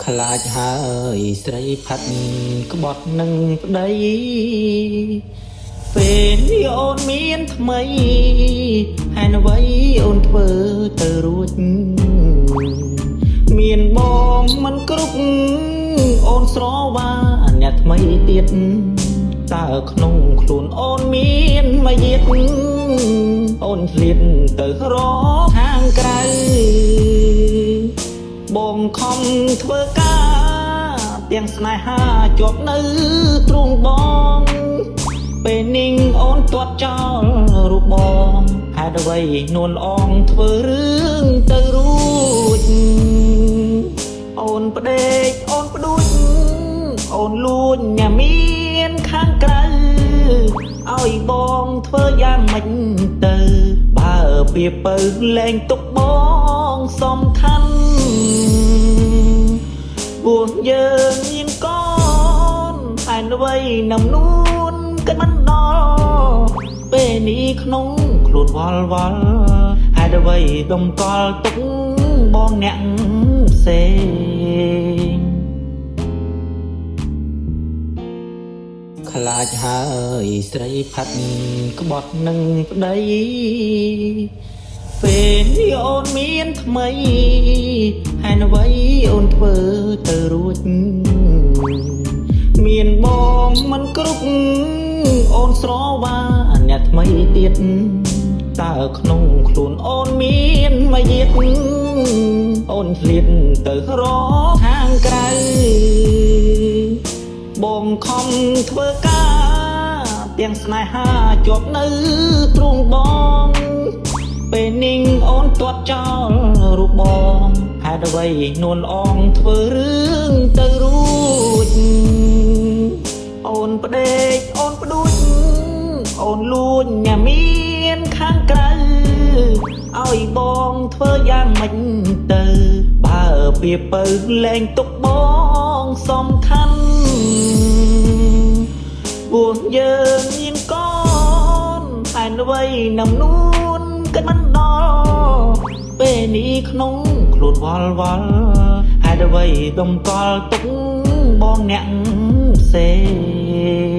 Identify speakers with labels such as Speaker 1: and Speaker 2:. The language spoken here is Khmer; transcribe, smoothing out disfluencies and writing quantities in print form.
Speaker 1: ខ្លាចហើយស្រីផាត់ក្បត់នឹងប្តីពេលនេះអូនមានថ្មីហើយអ្វីអូនធ្វើទៅរួចមានបងមិនគ្រប់អូនស្រវាអ្នកថ្មីទៀតតើក្នុងខ្លួនអូនមានមកយៀតអូនឆ្លៀតទៅរកខាងក្រៅបងខំធ្វើការទាំងស្នេហាជាប់នៅទ្រូងបងពេលនេះអូនទាត់ចោលរូបបងហេតុអ្វីនួនអងធ្វើរឿងទៅរួចអូនផ្ដេកអូនផ្ដួចអូនលួចញ៉ាមានខាងក្រៅឲ្យបងធ្វើយ៉ាងម៉េចទៅបើពីពៅលែងទុកបងសំខាន់ពួកយើងមានកូនហើយអ្វីណាំនួនគិតមិនដល់ពេលនេះក្នុងខ្លួនវល់វល់ហើយអ្វីដំកល់ទុកបងអ្នកផ្សេងខ្លាចហើយស្រីផាត់ក្បត់នឹងប្តីពេលនេះអូនមានថ្មីហើយអ្វីអូនធ្វើទៅរួចមានបងមិនគ្រប់អូនស្រវាអ្នកថ្មីទៀតតើក្នុងខ្លួនអូនមានមកយៀតអូនឆ្លៀតទៅរកខាងក្រៅបងខំធ្វើការទាំងស្នេហាជាប់នៅទ្រូងបងពេលនេះអូនទាត់ចោលរូបបងហេតុអ្វីនួនអងធ្វើរឿងទៅរួចអូនផ្ដេកអូនផ្ដួចអូនលួចញ៉ាមានខាងក្រៅឲ្យបងធ្វើយ៉ាងម៉េចទៅបើពីពៅលែងទុកបងសំខាន់ពួកយើងមានកូនហើយអ្វីណាំនួនគិតមិនដល់ពេលនេះក្នុងខ្លួនវល់វល់ហើយអ្វីដំកល់ទុកបងអ្នកផ្សេង